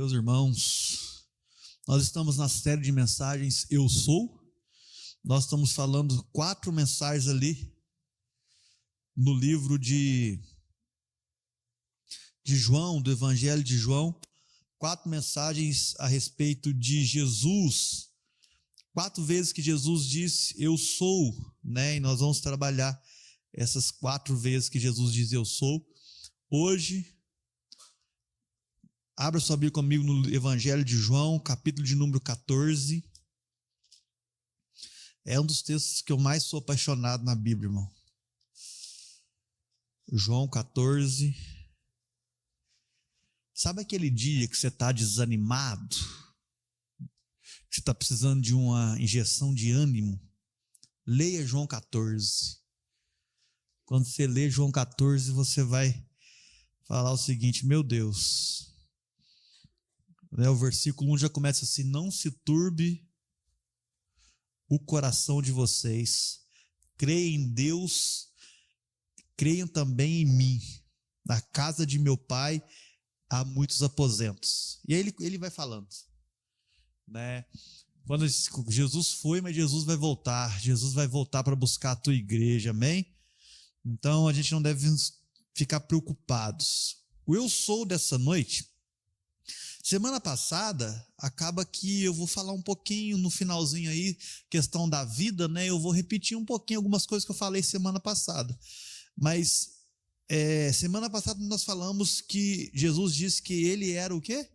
Meus irmãos, nós estamos na série de mensagens Eu Sou. Nós estamos falando 4 mensagens ali no livro de João, do Evangelho de João. 4 mensagens a respeito de Jesus. 4 vezes que Jesus disse Eu sou, né? E nós vamos trabalhar essas 4 vezes que Jesus diz Eu sou. Hoje, abra sua Bíblia comigo no Evangelho de João, capítulo de número 14. É um dos textos que eu mais sou apaixonado na Bíblia, irmão. João 14. Sabe aquele dia que você está desanimado? Que você está precisando de uma injeção de ânimo? Leia João 14. Quando você lê João 14, você vai falar o seguinte: meu Deus. O versículo 1 já começa assim: não se turbe o coração de vocês, creem em Deus, creiam também em mim. Na casa de meu pai há muitos aposentos. E aí ele vai falando, né? Quando Jesus foi, mas Jesus vai voltar para buscar a tua igreja, amém? Então a gente não deve ficar preocupados. O Eu Sou dessa noite, semana passada, acaba que eu vou falar um pouquinho no finalzinho aí, questão da vida, né? Eu vou repetir um pouquinho algumas coisas que eu falei semana passada. Mas semana passada nós falamos que Jesus disse que ele era o quê?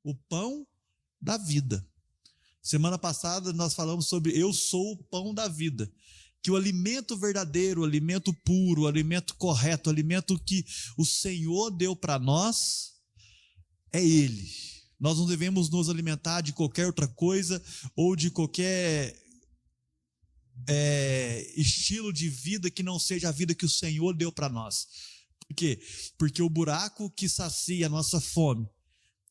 O pão da vida. Semana passada nós falamos sobre Eu sou o pão da vida. Que o alimento verdadeiro, o alimento puro, o alimento correto, o alimento que o Senhor deu para nós é Ele. Nós não devemos nos alimentar de qualquer outra coisa ou de qualquer estilo de vida que não seja a vida que o Senhor deu para nós. Por quê? Porque o buraco que sacia a nossa fome,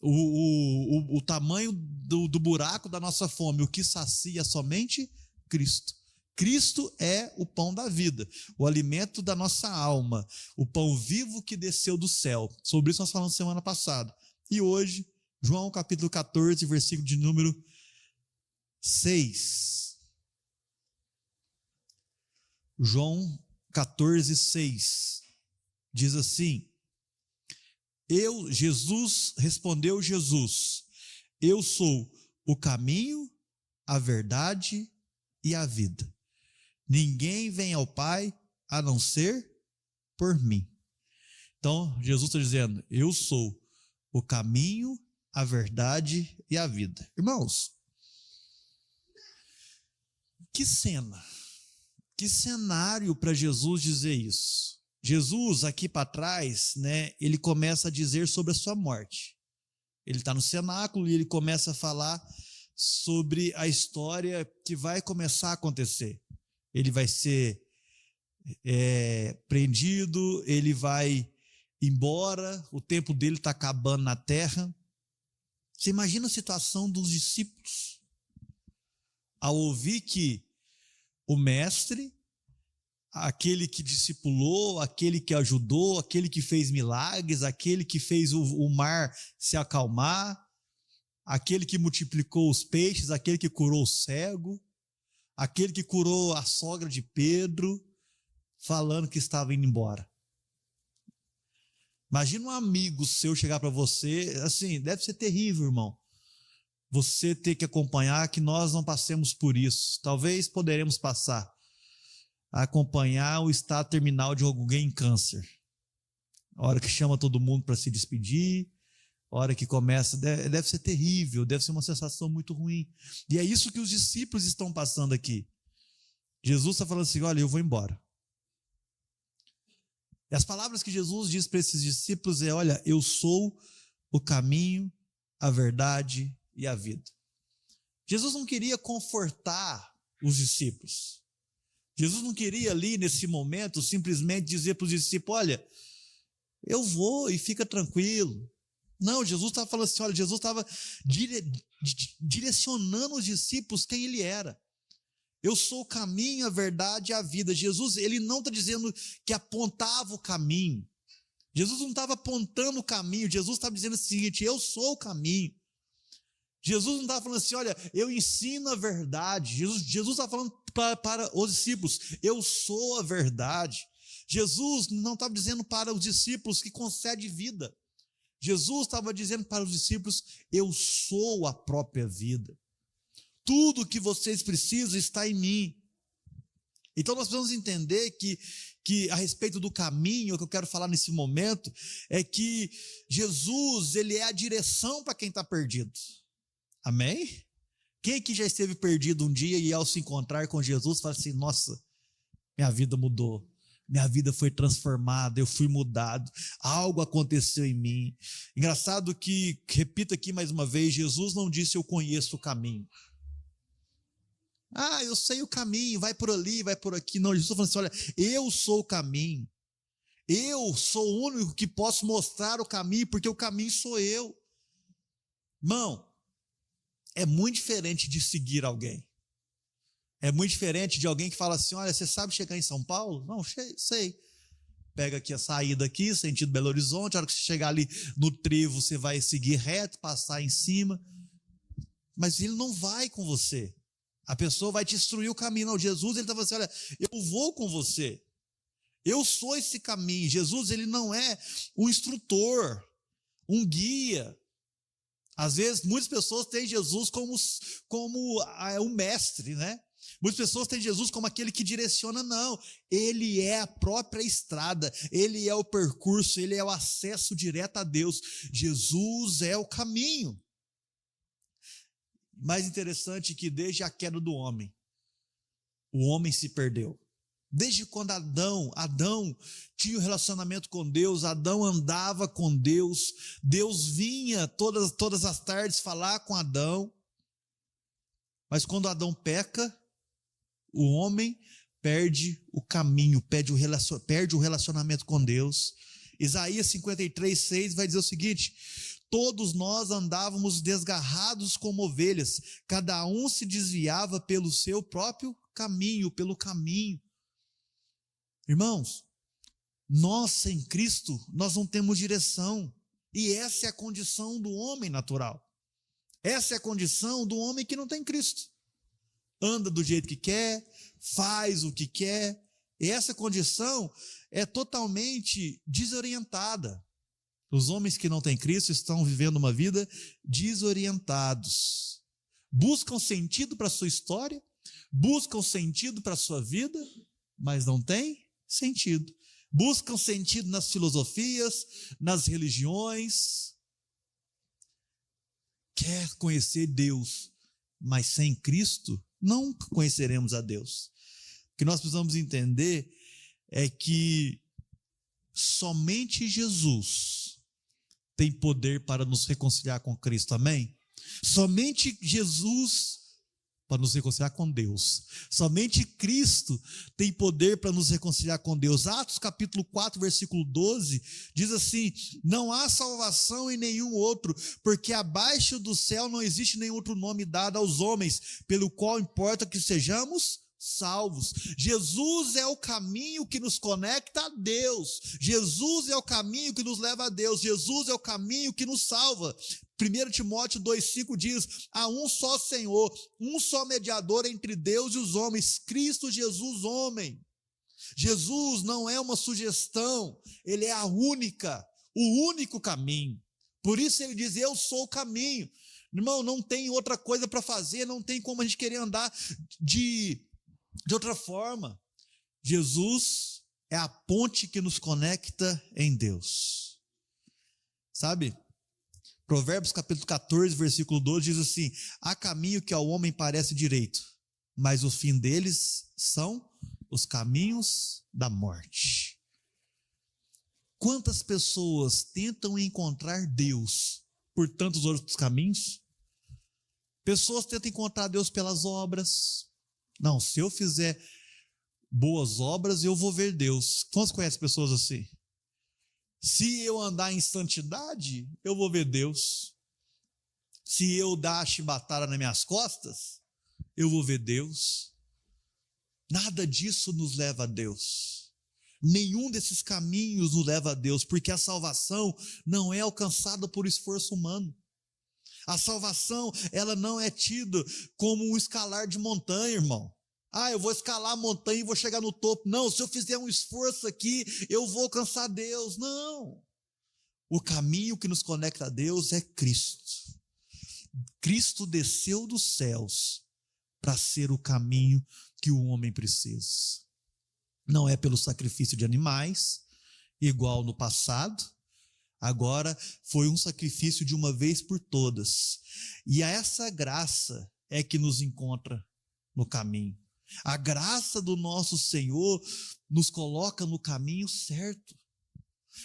o tamanho do buraco da nossa fome, o que sacia somente Cristo. Cristo é o pão da vida, o alimento da nossa alma, o pão vivo que desceu do céu. Sobre isso nós falamos semana passada. E hoje, João capítulo 14, versículo de número 6. João 14, 6. Diz assim: respondeu Jesus, eu sou o caminho, a verdade e a vida. Ninguém vem ao Pai a não ser por mim. Então, Jesus está dizendo, eu sou o caminho, a verdade e a vida. Irmãos, que cena, que cenário para Jesus dizer isso. Jesus, aqui para trás, né, ele começa a dizer sobre a sua morte. Ele está no cenáculo e ele começa a falar sobre a história que vai começar a acontecer. Ele vai ser prendido, ele vai embora, o tempo dele está acabando na terra. Você imagina a situação dos discípulos ao ouvir que o mestre, aquele que discipulou, aquele que ajudou, aquele que fez milagres, aquele que fez o mar se acalmar, aquele que multiplicou os peixes, aquele que curou o cego, aquele que curou a sogra de Pedro, falando que estava indo embora. Imagina um amigo seu chegar para você, assim, deve ser terrível, irmão. Você ter que acompanhar, que nós não passemos por isso. Talvez poderemos passar a acompanhar o estado terminal de alguém em câncer. A hora que chama todo mundo para se despedir, a hora que começa, deve ser terrível, deve ser uma sensação muito ruim. E é isso que os discípulos estão passando aqui. Jesus está falando assim, olha, eu vou embora. E as palavras que Jesus diz para esses discípulos é, olha, eu sou o caminho, a verdade e a vida. Jesus não queria confortar os discípulos. Jesus não queria ali nesse momento simplesmente dizer para os discípulos, olha, eu vou e fica tranquilo. Não, Jesus estava falando assim, olha, Jesus estava direcionando os discípulos quem ele era. Eu sou o caminho, a verdade e a vida. Jesus, ele não está dizendo que apontava o caminho. Jesus não estava apontando o caminho. Jesus estava dizendo o seguinte, eu sou o caminho. Jesus não estava falando assim, olha, eu ensino a verdade. Jesus estava falando para os discípulos, eu sou a verdade. Jesus não estava dizendo para os discípulos que concede vida. Jesus estava dizendo para os discípulos, eu sou a própria vida. Tudo o que vocês precisam está em mim. Então nós precisamos entender que a respeito do caminho, o que eu quero falar nesse momento, é que Jesus, ele é a direção para quem está perdido. Amém? Quem aqui já esteve perdido um dia e ao se encontrar com Jesus, fala assim, nossa, minha vida mudou. Minha vida foi transformada, eu fui mudado, algo aconteceu em mim. Engraçado que, repito aqui mais uma vez, Jesus não disse eu conheço o caminho. Ah, eu sei o caminho, vai por ali, vai por aqui. Não, Jesus está falando assim, olha, eu sou o caminho. Eu sou o único que posso mostrar o caminho, porque o caminho sou eu. Irmão, é muito diferente de seguir alguém. É muito diferente de alguém que fala assim, olha, você sabe chegar em São Paulo? Não, sei. Pega aqui a saída aqui, sentido Belo Horizonte, a hora que você chegar ali no trevo, você vai seguir reto, passar em cima. Mas ele não vai com você. A pessoa vai te instruir o caminho. Não, Jesus, ele está falando assim, olha, eu vou com você. Eu sou esse caminho. Jesus, ele não é um instrutor, um guia. Às vezes, muitas pessoas têm Jesus como um mestre, né? Muitas pessoas têm Jesus como aquele que direciona, não. Ele é a própria estrada, ele é o percurso, ele é o acesso direto a Deus. Jesus é o caminho. Mais interessante que desde a queda do homem, o homem se perdeu. Desde quando Adão tinha um relacionamento com Deus, Adão andava com Deus, Deus vinha todas as tardes falar com Adão, mas quando Adão peca, o homem perde o caminho, perde o relacionamento com Deus. Isaías 53:6 vai dizer o seguinte, todos nós andávamos desgarrados como ovelhas, cada um se desviava pelo seu próprio caminho, pelo caminho. Irmãos, nós sem Cristo, nós não temos direção, e essa é a condição do homem natural, essa é a condição do homem que não tem Cristo, anda do jeito que quer, faz o que quer, e essa condição é totalmente desorientada. Os homens que não têm Cristo estão vivendo uma vida desorientados, buscam sentido para a sua história, buscam sentido para a sua vida, mas não tem sentido. Buscam sentido nas filosofias, nas religiões. Quer conhecer Deus, mas sem Cristo nunca conheceremos a Deus. O que nós precisamos entender é que somente Jesus tem poder para nos reconciliar com Cristo, amém? Somente Jesus para nos reconciliar com Deus. Somente Cristo tem poder para nos reconciliar com Deus. Atos capítulo 4, versículo 12, diz assim, não há salvação em nenhum outro, porque abaixo do céu não existe nenhum outro nome dado aos homens, pelo qual importa que sejamos salvos. Jesus é o caminho que nos conecta a Deus. Jesus é o caminho que nos leva a Deus. Jesus é o caminho que nos salva. 1 Timóteo 2,5 diz, há um só Senhor, um só mediador entre Deus e os homens, Cristo Jesus homem. Jesus não é uma sugestão, ele é o único caminho. Por isso ele diz, eu sou o caminho. Irmão, não tem outra coisa para fazer, não tem como a gente querer andar de outra forma. Jesus é a ponte que nos conecta em Deus. Sabe? Provérbios capítulo 14, versículo 12 diz assim, há caminho que ao homem parece direito, mas o fim deles são os caminhos da morte. Quantas pessoas tentam encontrar Deus por tantos outros caminhos? Pessoas tentam encontrar Deus pelas obras. Não, se eu fizer boas obras, eu vou ver Deus. Quantos conhecem pessoas assim? Se eu andar em santidade, eu vou ver Deus. Se eu dar a chibatada nas minhas costas, eu vou ver Deus. Nada disso nos leva a Deus. Nenhum desses caminhos nos leva a Deus, porque a salvação não é alcançada por esforço humano. A salvação, ela não é tida como um escalar de montanha, irmão. Eu vou escalar a montanha e vou chegar no topo. Não, se eu fizer um esforço aqui, eu vou alcançar Deus. Não. O caminho que nos conecta a Deus é Cristo. Cristo desceu dos céus para ser o caminho que o homem precisa. Não é pelo sacrifício de animais, igual no passado. Agora foi um sacrifício de uma vez por todas. E essa graça é que nos encontra no caminho. A graça do nosso Senhor nos coloca no caminho certo.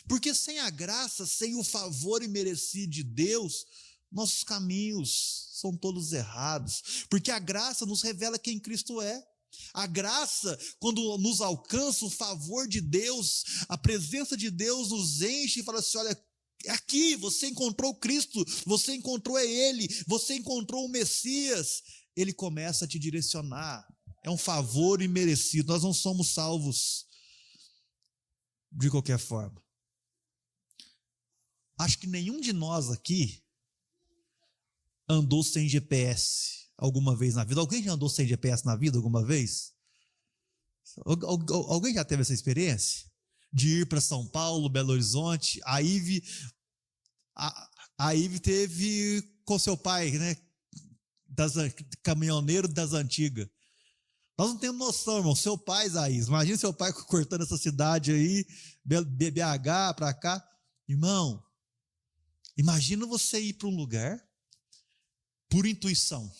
Porque sem a graça, sem o favor imerecido de Deus, nossos caminhos são todos errados. Porque a graça nos revela quem Cristo é. A graça, quando nos alcança o favor de Deus, a presença de Deus nos enche e fala assim: olha, aqui você encontrou Cristo, você encontrou Ele, você encontrou o Messias. Ele começa a te direcionar. É um favor imerecido. Nós não somos salvos de qualquer forma. Acho que nenhum de nós aqui andou sem GPS alguma vez na vida. Alguém já andou sem GPS na vida alguma vez? Alguém já teve essa experiência? De ir para São Paulo, Belo Horizonte? A Ive teve com seu pai, né? Caminhoneiro das antigas. Nós não temos noção, irmão. Seu pai, Isaías, imagina seu pai cortando essa cidade aí, BH para cá. Irmão, imagina você ir para um lugar por intuição.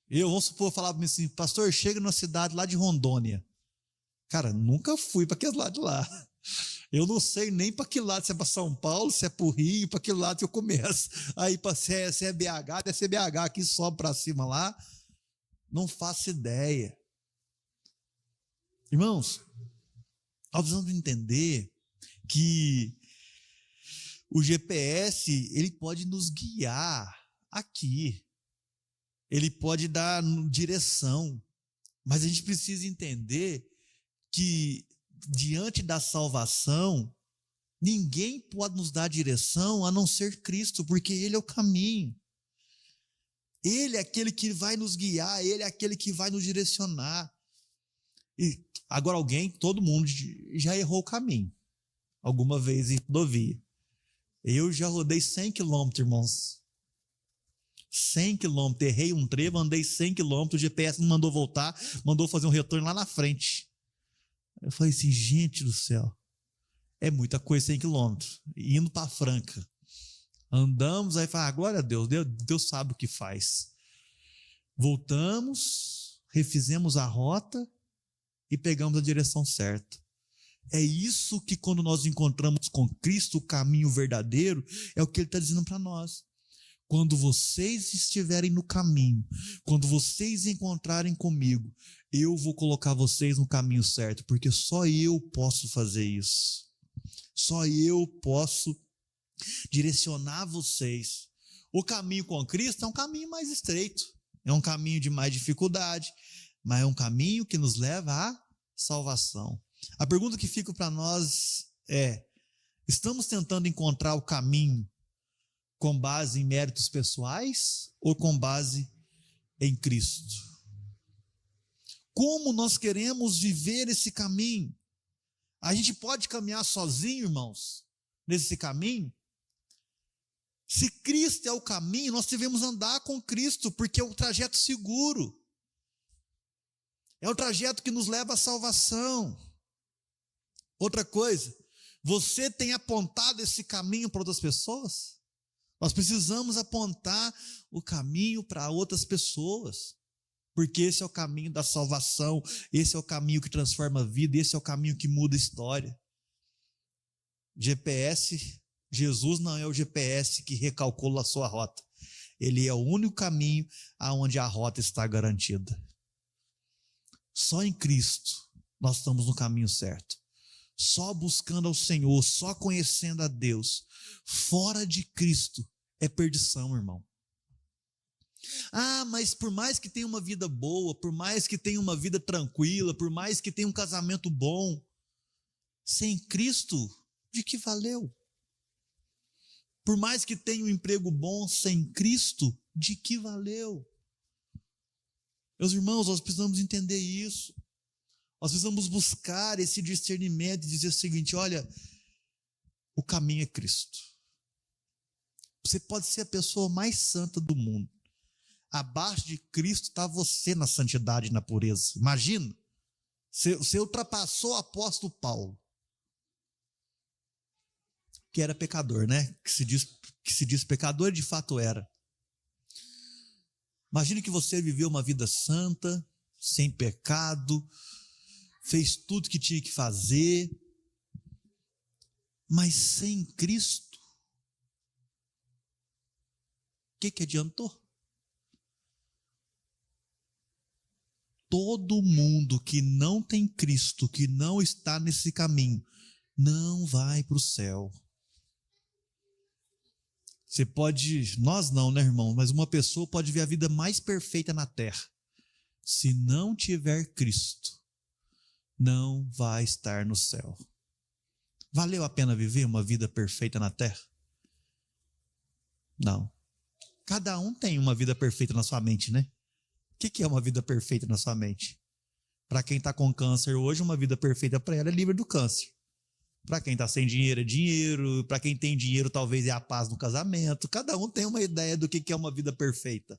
Vamos supor, falar para mim assim: pastor, chega numa cidade lá de Rondônia. Cara, nunca fui para aquele lado de lá. Eu não sei nem para que lado, se é para São Paulo, se é para o Rio, para que lado que eu começo. Aí, se é BH, deve ser BH, aqui sobe para cima lá. Não faço ideia. Irmãos, nós precisamos entender que o GPS, ele pode nos guiar aqui. Ele pode dar direção. Mas a gente precisa entender que diante da salvação, ninguém pode nos dar direção a não ser Cristo, porque Ele é o caminho. Ele é aquele que vai nos guiar, Ele é aquele que vai nos direcionar. E agora todo mundo já errou o caminho, alguma vez em rodovia. Eu já rodei 100 quilômetros, irmãos. 100 quilômetros, errei um trevo, andei 100 quilômetros, o GPS não mandou voltar, mandou fazer um retorno lá na frente. Eu falei assim: gente do céu, é muita coisa 100 quilômetros, indo para Franca. Andamos, aí fala: glória a Deus, Deus sabe o que faz. Voltamos, refizemos a rota e pegamos a direção certa. É isso que, quando nós encontramos com Cristo, o caminho verdadeiro, é o que Ele está dizendo para nós. Quando vocês estiverem no caminho, quando vocês encontrarem comigo, eu vou colocar vocês no caminho certo, porque só eu posso fazer isso. Só eu posso direcionar vocês. O caminho com Cristo é um caminho mais estreito, é um caminho de mais dificuldade, mas é um caminho que nos leva à salvação. A pergunta que fica para nós é: estamos tentando encontrar o caminho com base em méritos pessoais ou com base em Cristo? Como nós queremos viver esse caminho? A gente pode caminhar sozinho, irmãos, nesse caminho? Se Cristo é o caminho, nós devemos andar com Cristo, porque é o trajeto seguro. É o trajeto que nos leva à salvação. Outra coisa, você tem apontado esse caminho para outras pessoas? Nós precisamos apontar o caminho para outras pessoas, porque esse é o caminho da salvação, esse é o caminho que transforma a vida, esse é o caminho que muda a história. GPS, Jesus não é o GPS que recalcula a sua rota. Ele é o único caminho aonde a rota está garantida. Só em Cristo nós estamos no caminho certo. Só buscando ao Senhor, só conhecendo a Deus. Fora de Cristo é perdição, irmão. Mas por mais que tenha uma vida boa, por mais que tenha uma vida tranquila, por mais que tenha um casamento bom, sem Cristo, de que valeu? Por mais que tenha um emprego bom sem Cristo, de que valeu? Meus irmãos, nós precisamos entender isso. Nós precisamos buscar esse discernimento e dizer o seguinte: olha, o caminho é Cristo. Você pode ser a pessoa mais santa do mundo. Abaixo de Cristo está você na santidade e na pureza. Imagina, você ultrapassou o apóstolo Paulo, que era pecador, né? Que se diz pecador, de fato era. Imagine que você viveu uma vida santa, sem pecado, fez tudo que tinha que fazer, mas sem Cristo, o que adiantou? Todo mundo que não tem Cristo, que não está nesse caminho, não vai para o céu. Você pode, nós não, né, irmão? Mas uma pessoa pode ver a vida mais perfeita na terra. Se não tiver Cristo, não vai estar no céu. Valeu a pena viver uma vida perfeita na terra? Não. Cada um tem uma vida perfeita na sua mente, né? O que é uma vida perfeita na sua mente? Para quem está com câncer hoje, uma vida perfeita para ela é livre do câncer. Para quem está sem dinheiro, é dinheiro. Para quem tem dinheiro, talvez é a paz no casamento. Cada um tem uma ideia do que é uma vida perfeita.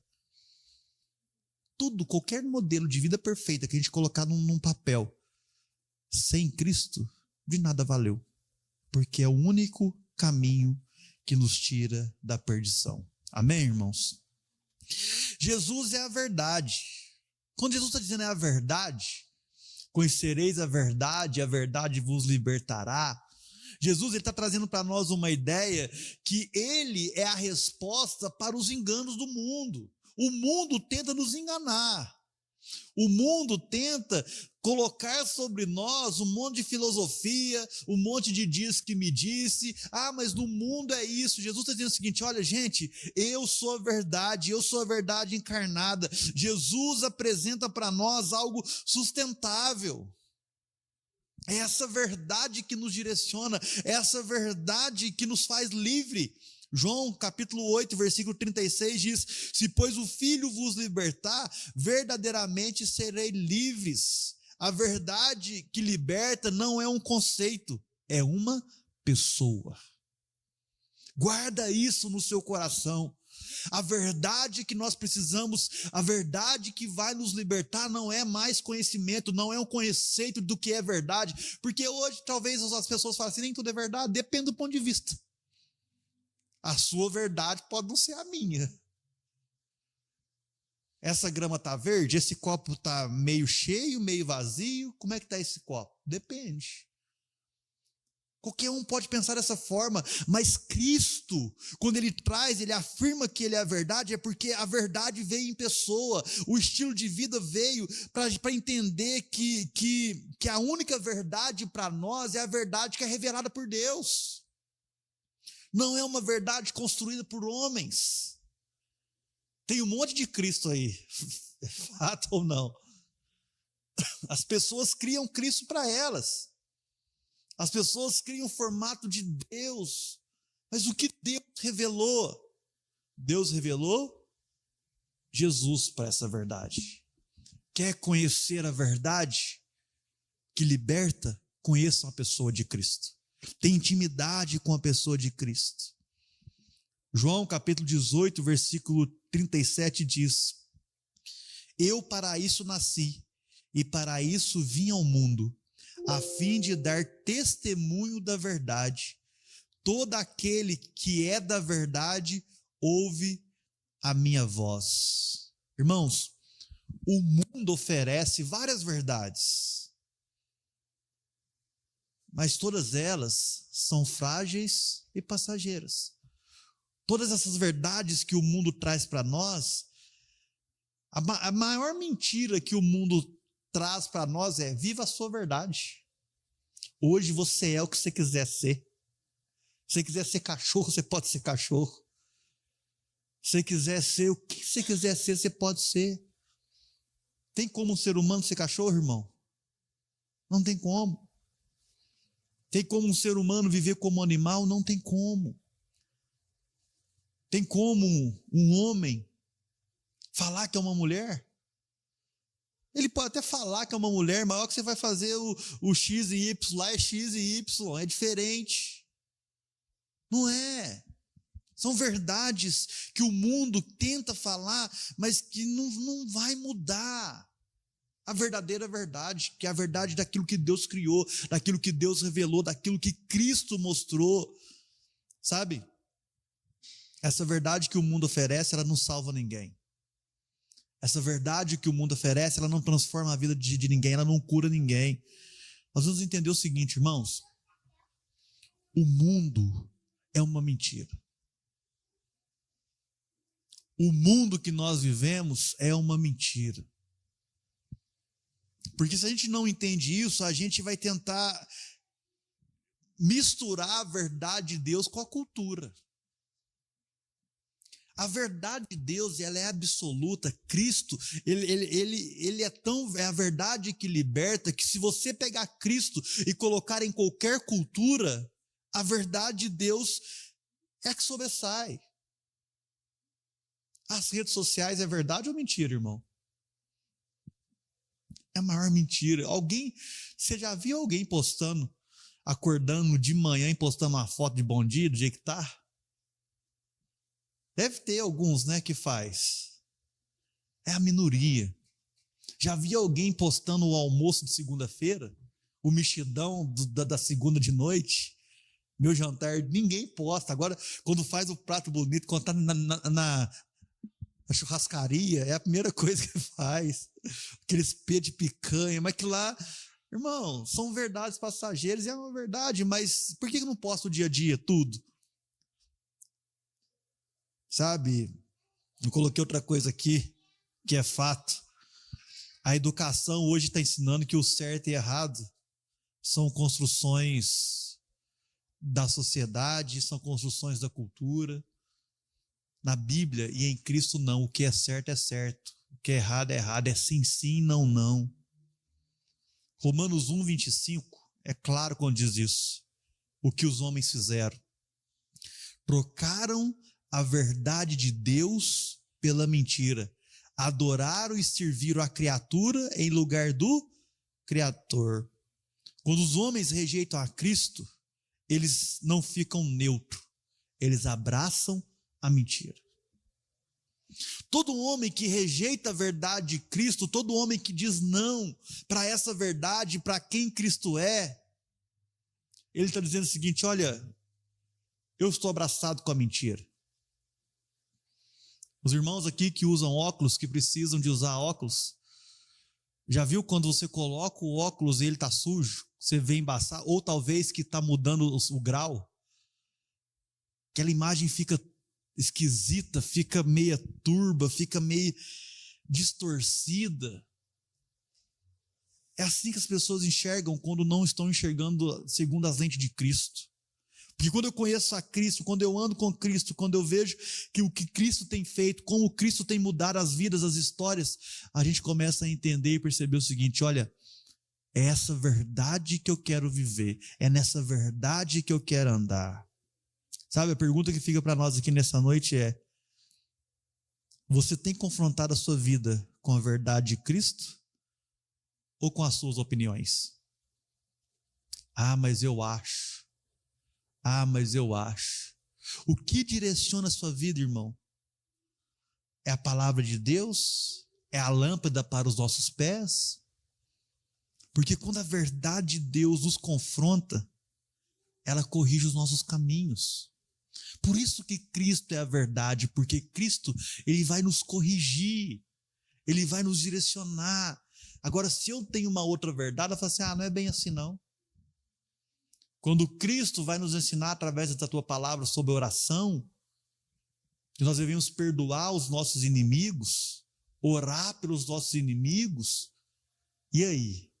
Tudo, qualquer modelo de vida perfeita que a gente colocar num papel, sem Cristo, de nada valeu. Porque é o único caminho que nos tira da perdição. Amém, irmãos? Jesus é a verdade. Quando Jesus está dizendo é a verdade, conhecereis a verdade vos libertará. Jesus está trazendo para nós uma ideia que ele é a resposta para os enganos do mundo. O mundo tenta nos enganar. O mundo tenta colocar sobre nós um monte de filosofia, um monte de diz que me disse. Ah, mas no mundo é isso. Jesus está dizendo o seguinte: olha, gente, eu sou a verdade encarnada. Jesus apresenta para nós algo sustentável. É essa verdade que nos direciona, é essa verdade que nos faz livre. João capítulo 8, versículo 36 diz: se pois o Filho vos libertar, verdadeiramente serei livres. A verdade que liberta não é um conceito, é uma pessoa. Guarda isso no seu coração. A verdade que nós precisamos, a verdade que vai nos libertar não é mais conhecimento, não é um conceito do que é verdade, porque hoje talvez as pessoas falem assim: nem tudo é verdade, depende do ponto de vista. A sua verdade pode não ser a minha. Essa grama está verde, esse copo está meio cheio, meio vazio, como é que está esse copo? Depende. Qualquer um pode pensar dessa forma, mas Cristo, quando Ele traz, Ele afirma que Ele é a verdade, é porque a verdade veio em pessoa, o estilo de vida veio para entender que a única verdade para nós é a verdade que é revelada por Deus. Não é uma verdade construída por homens. Tem um monte de Cristo aí, é fato ou não? As pessoas criam Cristo para elas. As pessoas criam o formato de Deus. Mas o que Deus revelou? Deus revelou Jesus para essa verdade. Quer conhecer a verdade que liberta? Conheça a pessoa de Cristo. Tem intimidade com a pessoa de Cristo. João capítulo 18, versículo 37 diz: eu para isso nasci, e para isso vim ao mundo, a fim de dar testemunho da verdade. Todo aquele que é da verdade ouve a minha voz. Irmãos, o mundo oferece várias verdades, mas todas elas são frágeis e passageiras. Todas essas verdades que o mundo traz para nós, a maior mentira que o mundo traz para nós é: viva a sua verdade. Hoje você é o que você quiser ser. Se você quiser ser cachorro, você pode ser cachorro. Se você quiser ser o que você quiser ser, você pode ser. Tem como um ser humano ser cachorro, irmão? Não tem como. Tem como um ser humano viver como animal? Não tem como. Tem como um homem falar que é uma mulher? Ele pode até falar que é uma mulher, mas a hora que você vai fazer o X e Y, lá é X e Y, é diferente. Não é. São verdades que o mundo tenta falar, mas que não vai mudar. A verdadeira verdade, que é a verdade daquilo que Deus criou, daquilo que Deus revelou, daquilo que Cristo mostrou. Sabe? Essa verdade que o mundo oferece, ela não salva ninguém. Essa verdade que o mundo oferece, ela não transforma a vida de ninguém, ela não cura ninguém. Nós vamos entender o seguinte, irmãos. O mundo é uma mentira. O mundo que nós vivemos é uma mentira. Porque se a gente não entende isso, a gente vai tentar misturar a verdade de Deus com a cultura. A verdade de Deus, ela é absoluta. Cristo, ele é a verdade que liberta, que se você pegar Cristo e colocar em qualquer cultura, a verdade de Deus é a que sobressai. As redes sociais é verdade ou mentira, irmão? É a maior mentira. Você já viu alguém postando, acordando de manhã e postando uma foto de bom dia, do jeito que tá? Deve ter alguns, né, que faz. É a minoria. Já vi alguém postando o almoço de segunda-feira? O mexidão da segunda de noite? Meu jantar, ninguém posta. Agora, quando faz o prato bonito, quando está na churrascaria, é a primeira coisa que faz. Aquele espeto de picanha, mas que lá, irmão, são verdades passageiras, e é uma verdade, mas por que não posta o dia a dia, tudo? Sabe, eu coloquei outra coisa aqui, que é fato. A educação hoje está ensinando que o certo e errado são construções da sociedade, são construções da cultura. Na Bíblia e em Cristo não, o que é certo, o que é errado, é sim, sim, não, não. Romanos 1:25 é claro quando diz isso. O que os homens fizeram? Trocaram a verdade de Deus pela mentira. Adoraram e serviram a criatura em lugar do Criador. Quando os homens rejeitam a Cristo, eles não ficam neutros. Eles abraçam a mentira. Todo homem que rejeita a verdade de Cristo, todo homem que diz não para essa verdade, para quem Cristo é, ele está dizendo o seguinte: olha, eu estou abraçado com a mentira. Os irmãos aqui que usam óculos, que precisam de usar óculos, já viu quando você coloca o óculos e ele está sujo, você vê embaçar, ou talvez que está mudando o grau, aquela imagem fica esquisita, fica meia turba, fica meio distorcida. É assim que as pessoas enxergam quando não estão enxergando segundo as lentes de Cristo. Porque quando eu conheço a Cristo, quando eu ando com Cristo, quando eu vejo que o que Cristo tem feito, como Cristo tem mudado as vidas, as histórias, a gente começa a entender e perceber o seguinte: olha, é essa verdade que eu quero viver, é nessa verdade que eu quero andar. Sabe, a pergunta que fica para nós aqui nessa noite é: você tem confrontado a sua vida com a verdade de Cristo ou com as suas opiniões? Ah, mas eu acho. Ah, mas eu acho. O que direciona a sua vida, irmão? É a palavra de Deus? É a lâmpada para os nossos pés? Porque quando a verdade de Deus nos confronta, ela corrige os nossos caminhos. Por isso que Cristo é a verdade, porque Cristo, ele vai nos corrigir, ele vai nos direcionar. Agora, se eu tenho uma outra verdade, eu falo assim: ah, não é bem assim não. Quando Cristo vai nos ensinar através da tua palavra sobre oração, que nós devemos perdoar os nossos inimigos, orar pelos nossos inimigos, e aí?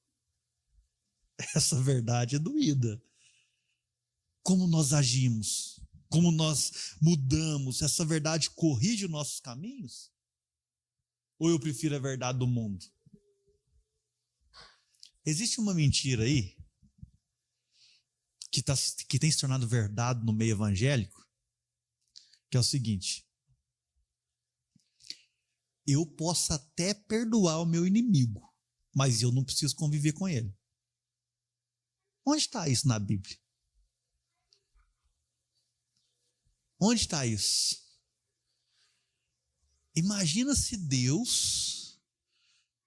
Essa verdade é doída. Como nós agimos? Como nós mudamos? Essa verdade corrige os nossos caminhos? Ou eu prefiro a verdade do mundo? Existe uma mentira aí que tem se tornado verdade no meio evangélico, que é o seguinte: eu posso até perdoar o meu inimigo, mas eu não preciso conviver com ele. Onde está isso na Bíblia? Onde está isso? Imagina se Deus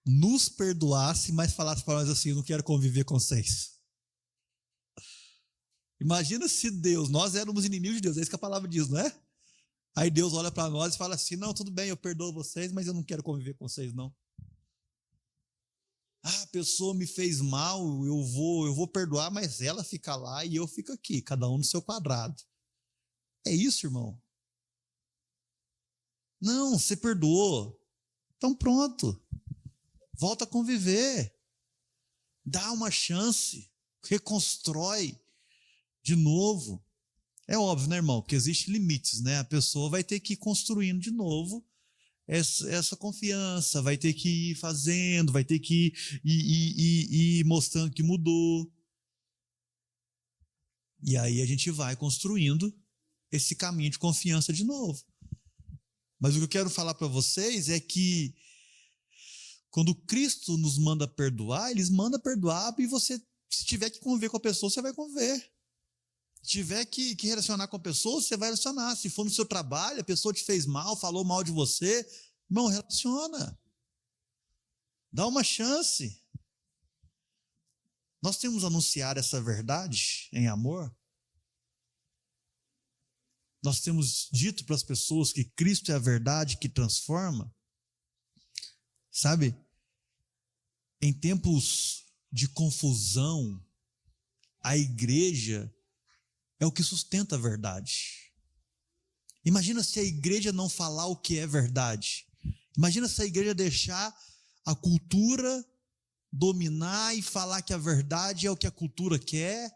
nos perdoasse, mas falasse para nós assim: eu não quero conviver com vocês. Imagina se Deus, nós éramos inimigos de Deus, é isso que a palavra diz, não é? Aí Deus olha para nós e fala assim: não, tudo bem, eu perdoo vocês, mas eu não quero conviver com vocês, não. Ah, a pessoa me fez mal, eu vou perdoar, mas ela fica lá e eu fico aqui, cada um no seu quadrado. É isso, irmão? Não, você perdoou. Então pronto. Volta a conviver. Dá uma chance. Reconstrói de novo. É óbvio, né, irmão, que existem limites, né? A pessoa vai ter que ir construindo de novo essa confiança, vai ter que ir fazendo, vai ter que ir mostrando que mudou. E aí a gente vai construindo esse caminho de confiança de novo. Mas o que eu quero falar para vocês é que quando Cristo nos manda perdoar, Ele manda perdoar e você, se tiver que conviver com a pessoa, você vai conviver. Se tiver que relacionar com a pessoa, você vai relacionar. Se for no seu trabalho, a pessoa te fez mal, falou mal de você, irmão, relaciona. Dá uma chance. Nós temos anunciado essa verdade em amor. Nós temos dito para as pessoas que Cristo é a verdade que transforma. Sabe, em tempos de confusão, a igreja é o que sustenta a verdade. Imagina se a igreja não falar o que é verdade. Imagina se a igreja deixar a cultura dominar e falar que a verdade é o que a cultura quer.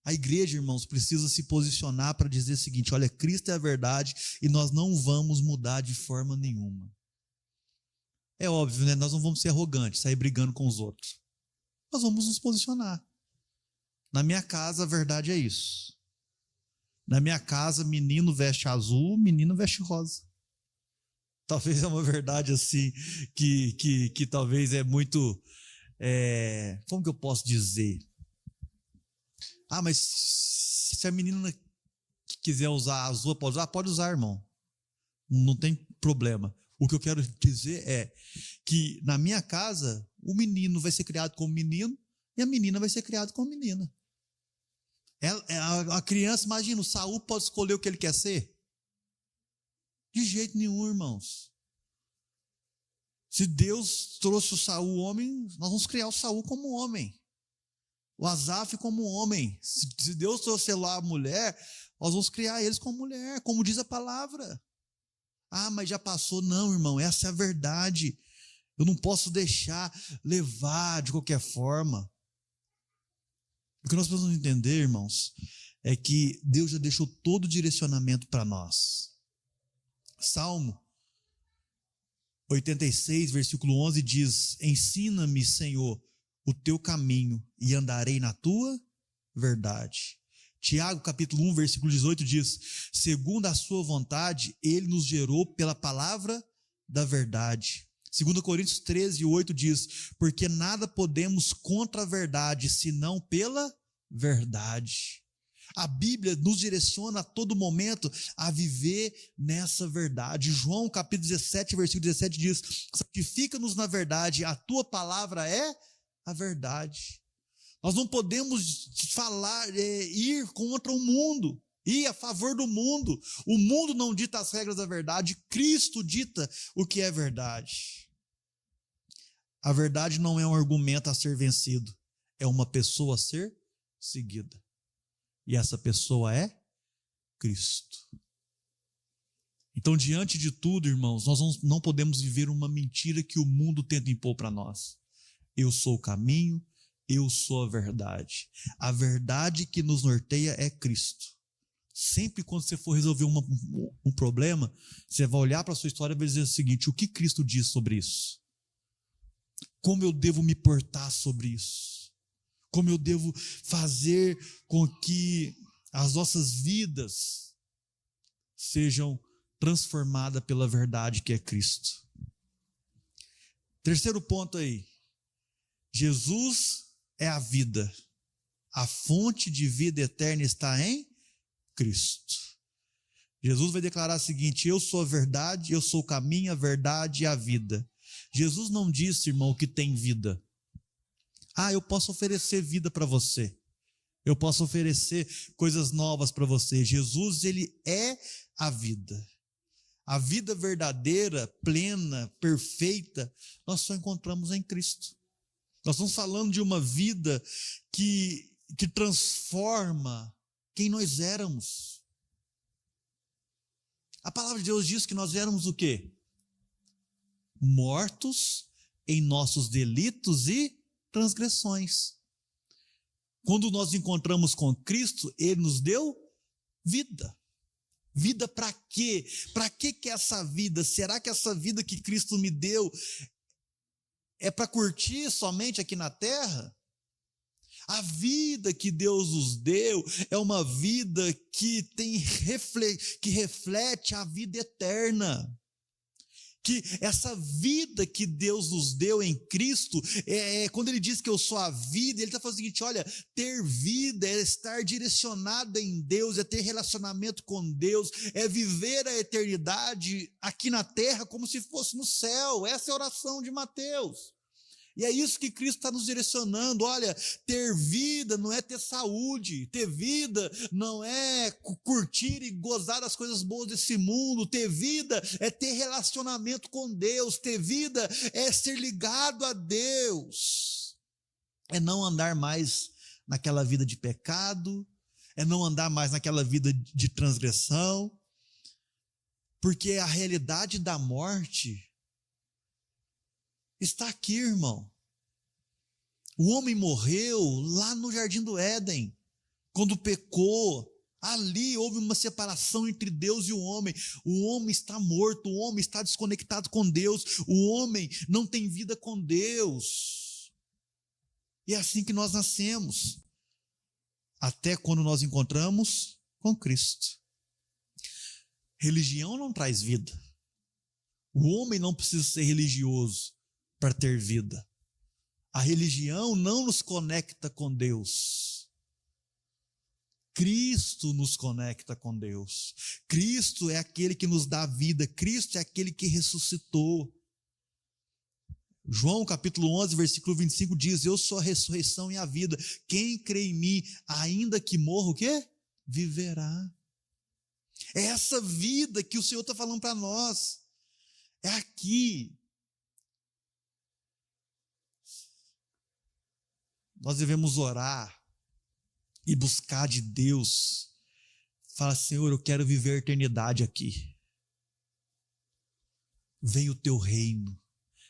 A igreja, irmãos, precisa se posicionar para dizer o seguinte: olha, Cristo é a verdade e nós não vamos mudar de forma nenhuma. É óbvio, né? Nós não vamos ser arrogantes, sair brigando com os outros. Nós vamos nos posicionar. Na minha casa, a verdade é isso. Na minha casa, menino veste azul, menino veste rosa. Talvez é uma verdade assim, que talvez é muito... como que eu posso dizer? Ah, mas se a menina quiser usar azul, pode usar? Pode usar, irmão. Não tem problema. O que eu quero dizer é que na minha casa, o menino vai ser criado como menino e a menina vai ser criada como menina. A criança, imagina, o Saul pode escolher o que ele quer ser? De jeito nenhum, irmãos. Se Deus trouxe o Saul homem, nós vamos criar o Saul como homem. O Asaf como homem. Se Deus trouxe lá a mulher, nós vamos criar eles como mulher, como diz a palavra. Ah, mas já passou. Não, irmão, essa é a verdade. Eu não posso deixar levar de qualquer forma. O que nós precisamos entender, irmãos, é que Deus já deixou todo o direcionamento para nós. Salmo 86, versículo 11 diz: ensina-me, Senhor, o teu caminho e andarei na tua verdade. Tiago, capítulo 1, versículo 18 diz: segundo a sua vontade, ele nos gerou pela palavra da verdade. 2 Coríntios 13, 8 diz: porque nada podemos contra a verdade, senão pela verdade. A Bíblia nos direciona a todo momento a viver nessa verdade. João, capítulo 17, versículo 17 diz: santifica-nos na verdade, a tua palavra é a verdade. Nós não podemos ir contra o mundo, ir a favor do mundo. O mundo não dita as regras da verdade, Cristo dita o que é verdade. A verdade não é um argumento a ser vencido, é uma pessoa a ser seguida. E essa pessoa é Cristo. Então, diante de tudo, irmãos, nós não podemos viver uma mentira que o mundo tenta impor para nós. Eu sou o caminho, eu sou a verdade. A verdade que nos norteia é Cristo. Sempre quando você for resolver um problema, você vai olhar para a sua história e vai dizer o seguinte: o que Cristo diz sobre isso? Como eu devo me portar sobre isso? Como eu devo fazer com que as nossas vidas sejam transformadas pela verdade que é Cristo. Terceiro ponto aí. Jesus é a vida. A fonte de vida eterna está em Cristo. Jesus vai declarar o seguinte: eu sou a verdade, eu sou o caminho, a verdade e a vida. Jesus não disse, irmão, que tem vida. Eu posso oferecer vida para você. Eu posso oferecer coisas novas para você. Jesus, ele é a vida. A vida verdadeira, plena, perfeita, nós só encontramos em Cristo. Nós estamos falando de uma vida que transforma quem nós éramos. A palavra de Deus diz que nós éramos o quê? Mortos em nossos delitos e transgressões. Quando nós encontramos com Cristo, Ele nos deu vida. Vida para quê? Para que é essa vida? Será que essa vida que Cristo me deu é para curtir somente aqui na terra? A vida que Deus nos deu é uma vida que reflete a vida eterna. Que essa vida que Deus nos deu em Cristo, quando ele diz que eu sou a vida, ele está falando o seguinte: olha, ter vida é estar direcionado em Deus, é ter relacionamento com Deus, é viver a eternidade aqui na terra como se fosse no céu. Essa é a oração de Mateus. E é isso que Cristo está nos direcionando. Olha, ter vida não é ter saúde, ter vida não é curtir e gozar das coisas boas desse mundo, ter vida é ter relacionamento com Deus, ter vida é ser ligado a Deus, é não andar mais naquela vida de pecado, é não andar mais naquela vida de transgressão, porque a realidade da morte está aqui, irmão. O homem morreu lá no Jardim do Éden, quando pecou. Ali houve uma separação entre Deus e o homem. O homem está morto, o homem está desconectado com Deus, o homem não tem vida com Deus. E é assim que nós nascemos, até quando nós encontramos com Cristo. Religião não traz vida. O homem não precisa ser religioso para ter vida. A religião não nos conecta com Deus. Cristo nos conecta com Deus. Cristo é aquele que nos dá vida. Cristo é aquele que ressuscitou. João capítulo 11, versículo 25 diz: eu sou a ressurreição e a vida. Quem crê em mim, ainda que morra, o quê? Viverá. É essa vida que o Senhor está falando para nós. É aqui. Nós devemos orar e buscar de Deus. Fala: Senhor, eu quero viver a eternidade aqui. Venha o teu reino,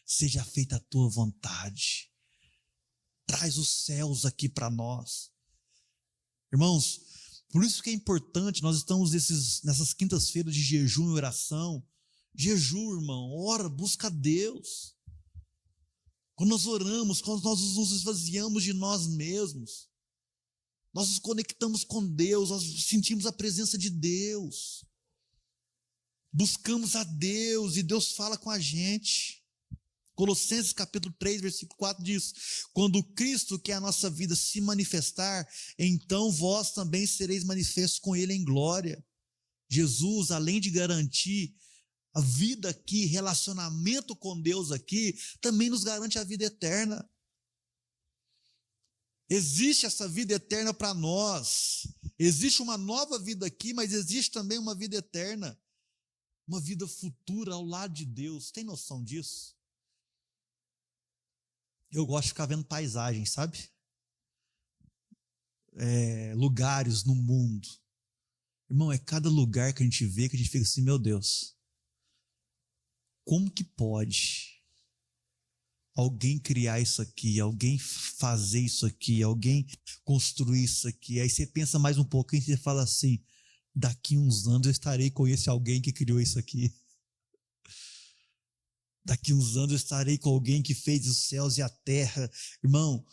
seja feita a tua vontade. Traz os céus aqui para nós. Irmãos, por isso que é importante, nós estamos nessas quintas-feiras de jejum e oração. Jejum, irmão, ora, busca a Deus. Quando nós oramos, quando nós nos esvaziamos de nós mesmos, nós nos conectamos com Deus, nós sentimos a presença de Deus, buscamos a Deus e Deus fala com a gente. Colossenses capítulo 3, versículo 4 diz: quando Cristo, que é a nossa vida, se manifestar, então vós também sereis manifestos com Ele em glória. Jesus, além de garantir a vida aqui, relacionamento com Deus aqui, também nos garante a vida eterna. Existe essa vida eterna para nós. Existe uma nova vida aqui, mas existe também uma vida eterna. Uma vida futura ao lado de Deus. Tem noção disso? Eu gosto de ficar vendo paisagens, sabe? Lugares no mundo. Irmão, é cada lugar que a gente vê que a gente fica assim: meu Deus, como que pode alguém criar isso aqui, alguém fazer isso aqui, alguém construir isso aqui? Aí você pensa mais um pouquinho e você fala assim: daqui uns anos eu estarei com esse alguém que criou isso aqui. Daqui uns anos eu estarei com alguém que fez os céus e a terra. Irmão,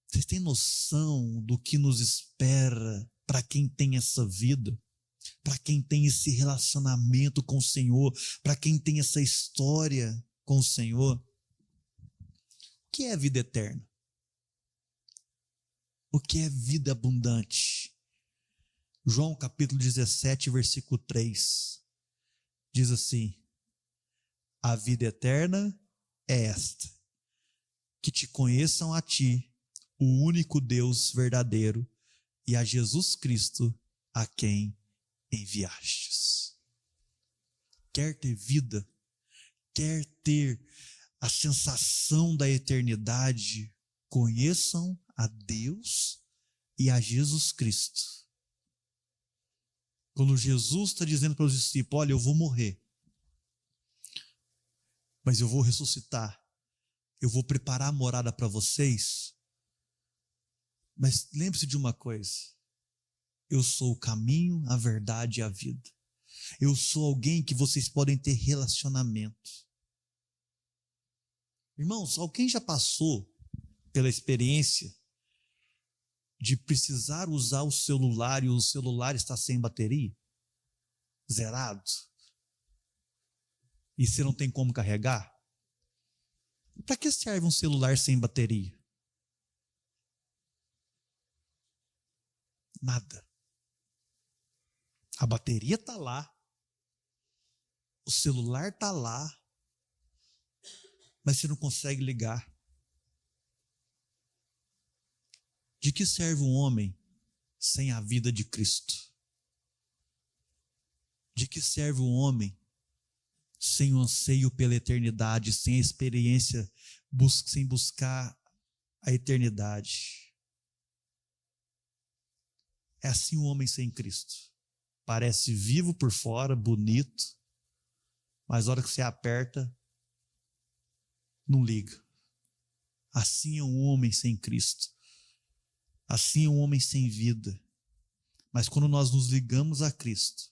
vocês têm noção do que nos espera para quem tem essa vida? para quem tem esse relacionamento com o Senhor, para quem tem essa história com o Senhor. O que é vida eterna? O que é vida abundante? João capítulo 17, versículo 3, diz assim: a vida eterna é esta, que te conheçam a ti, o único Deus verdadeiro, e a Jesus Cristo, a quem enviastes. Quer ter vida? Quer ter a sensação da eternidade? Conheçam a Deus e a Jesus Cristo. Quando Jesus está dizendo para os discípulos: olha, eu vou morrer, mas eu vou ressuscitar, eu vou preparar a morada para vocês. Mas lembre-se de uma coisa: eu sou o caminho, a verdade e a vida. Eu sou alguém que vocês podem ter relacionamento. Irmãos, alguém já passou pela experiência de precisar usar o celular e o celular está sem bateria? Zerado? E você não tem como carregar? Para que serve um celular sem bateria? Nada. A bateria está lá, o celular está lá, mas você não consegue ligar. De que serve um homem sem a vida de Cristo? De que serve um homem sem o anseio pela eternidade, sem a experiência, sem buscar a eternidade? É assim um homem sem Cristo. Parece vivo por fora, bonito, mas na hora que você aperta, não liga. Assim é um homem sem Cristo. Assim é um homem sem vida. Mas quando nós nos ligamos a Cristo,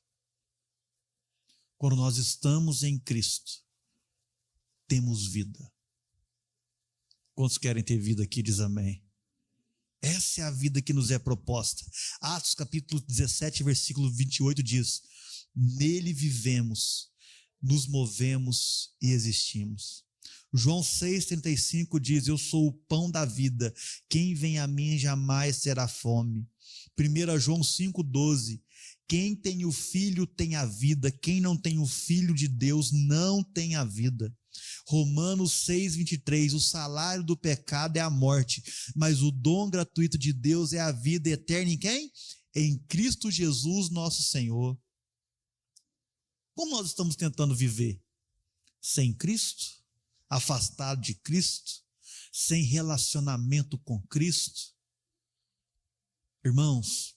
quando nós estamos em Cristo, temos vida. Quantos querem ter vida aqui? Diz amém. Essa é a vida que nos é proposta. Atos capítulo 17, versículo 28 diz: nele vivemos, nos movemos e existimos. João 6,35 diz: eu sou o pão da vida, quem vem a mim jamais terá fome. 1 João 5,12: quem tem o Filho tem a vida, quem não tem o Filho de Deus não tem a vida. Romanos 6,23: o salário do pecado é a morte, mas o dom gratuito de Deus é a vida eterna em quem? Em Cristo Jesus nosso Senhor. Como nós estamos tentando viver? Sem Cristo? Afastado de Cristo? Sem relacionamento com Cristo? Irmãos,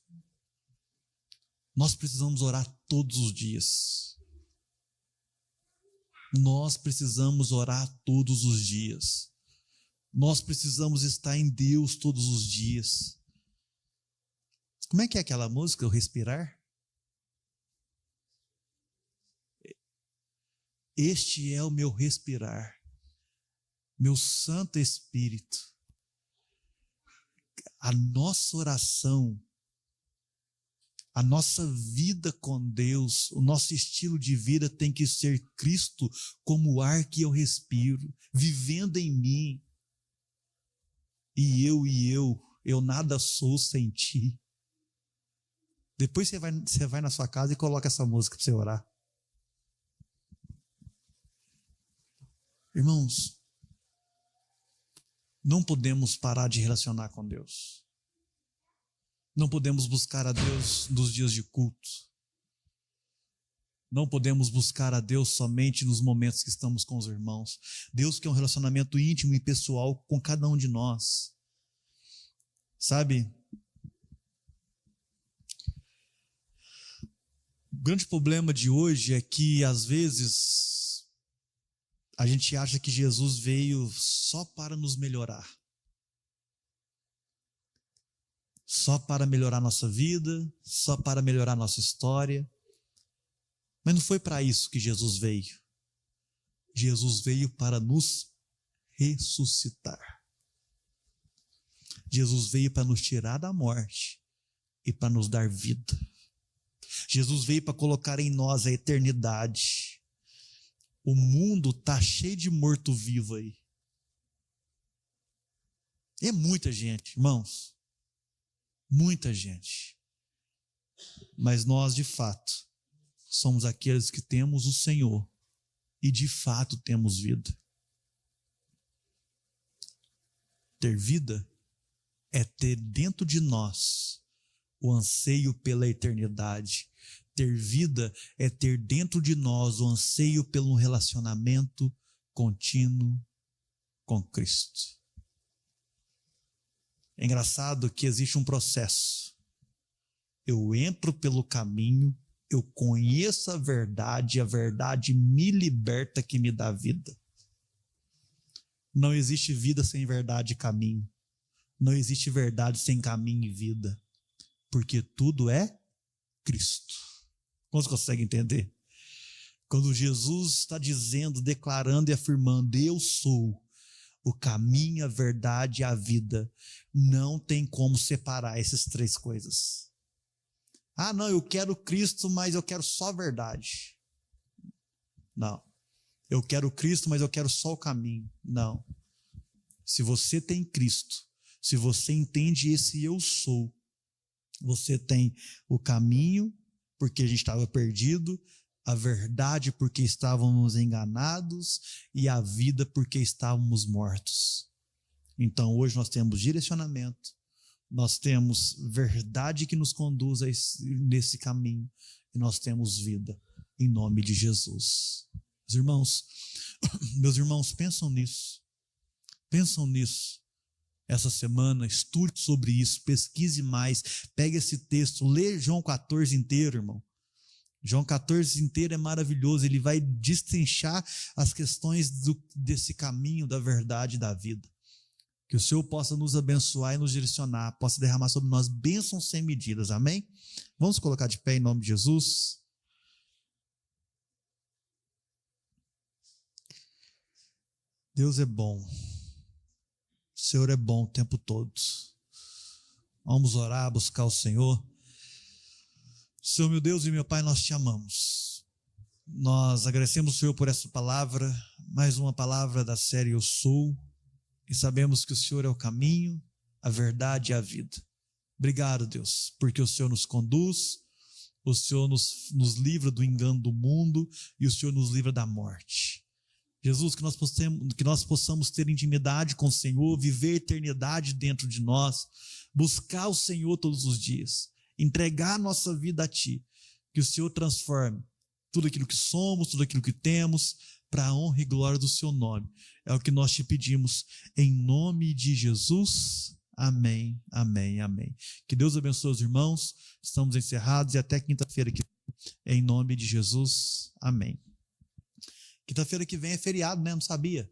nós precisamos orar todos os dias. Nós precisamos orar todos os dias. Nós precisamos estar em Deus todos os dias. Como é aquela música, o respirar? Este é o meu respirar, meu Santo Espírito. A nossa oração, a nossa vida com Deus, o nosso estilo de vida tem que ser Cristo como o ar que eu respiro, vivendo em mim. E eu nada sou sem ti. Depois você vai na sua casa e coloca essa música para você orar. Irmãos, não podemos parar de relacionar com Deus. Não podemos buscar a Deus nos dias de culto. Não podemos buscar a Deus somente nos momentos que estamos com os irmãos. Deus quer um relacionamento íntimo e pessoal com cada um de nós. Sabe? O grande problema de hoje é que, às vezes, a gente acha que Jesus veio só para nos melhorar. Só para melhorar nossa vida, só para melhorar nossa história. Mas não foi para isso que Jesus veio. Jesus veio para nos ressuscitar. Jesus veio para nos tirar da morte e para nos dar vida. Jesus veio para colocar em nós a eternidade. O mundo está cheio de morto-vivo aí. É muita gente, irmãos. Muita gente. Mas nós, de fato, somos aqueles que temos o Senhor e, de fato, temos vida. Ter vida é ter dentro de nós o anseio pela eternidade. Ter vida é ter dentro de nós o anseio pelo relacionamento contínuo com Cristo. É engraçado que existe um processo. Eu entro pelo caminho, eu conheço a verdade me liberta, que me dá vida. Não existe vida sem verdade e caminho. Não existe verdade sem caminho e vida. Porque tudo é Cristo. Quantos conseguem entender? Quando Jesus está dizendo, declarando e afirmando, eu sou o caminho, a verdade e a vida, não tem como separar essas três coisas. Ah, não, eu quero Cristo, mas eu quero só a verdade. Não. Eu quero Cristo, mas eu quero só o caminho. Não. Se você tem Cristo, se você entende esse eu sou, você tem o caminho, porque a gente estava perdido, a verdade, porque estávamos enganados, e a vida, porque estávamos mortos. Então, hoje nós temos direcionamento, nós temos verdade que nos conduz nesse caminho, e nós temos vida, em nome de Jesus. Meus irmãos, pensam nisso. Pensam nisso. Essa semana, estude sobre isso, pesquise mais, pegue esse texto, lê João 14 inteiro, irmão. João 14 inteiro é maravilhoso, ele vai destrinchar as questões desse caminho da verdade e da vida. Que o Senhor possa nos abençoar e nos direcionar, possa derramar sobre nós bênçãos sem medidas, amém? Vamos colocar de pé em nome de Jesus. Deus é bom. O Senhor é bom o tempo todo. Vamos orar, buscar o Senhor. Senhor, meu Deus e meu Pai, nós te amamos. Nós agradecemos o Senhor por essa palavra, mais uma palavra da série Eu Sou, e sabemos que o Senhor é o caminho, a verdade e a vida. Obrigado, Deus, porque o Senhor nos conduz, o Senhor nos livra do engano do mundo e o Senhor nos livra da morte. Jesus, que nós possamos ter intimidade com o Senhor, viver a eternidade dentro de nós, buscar o Senhor todos os dias, entregar a nossa vida a Ti, que o Senhor transforme tudo aquilo que somos, tudo aquilo que temos, para a honra e glória do Seu nome. É o que nós te pedimos, em nome de Jesus. Amém, amém, amém. Que Deus abençoe os irmãos, estamos encerrados e até quinta-feira que vem, em nome de Jesus. Amém. Quinta-feira que vem é feriado, né? Não sabia?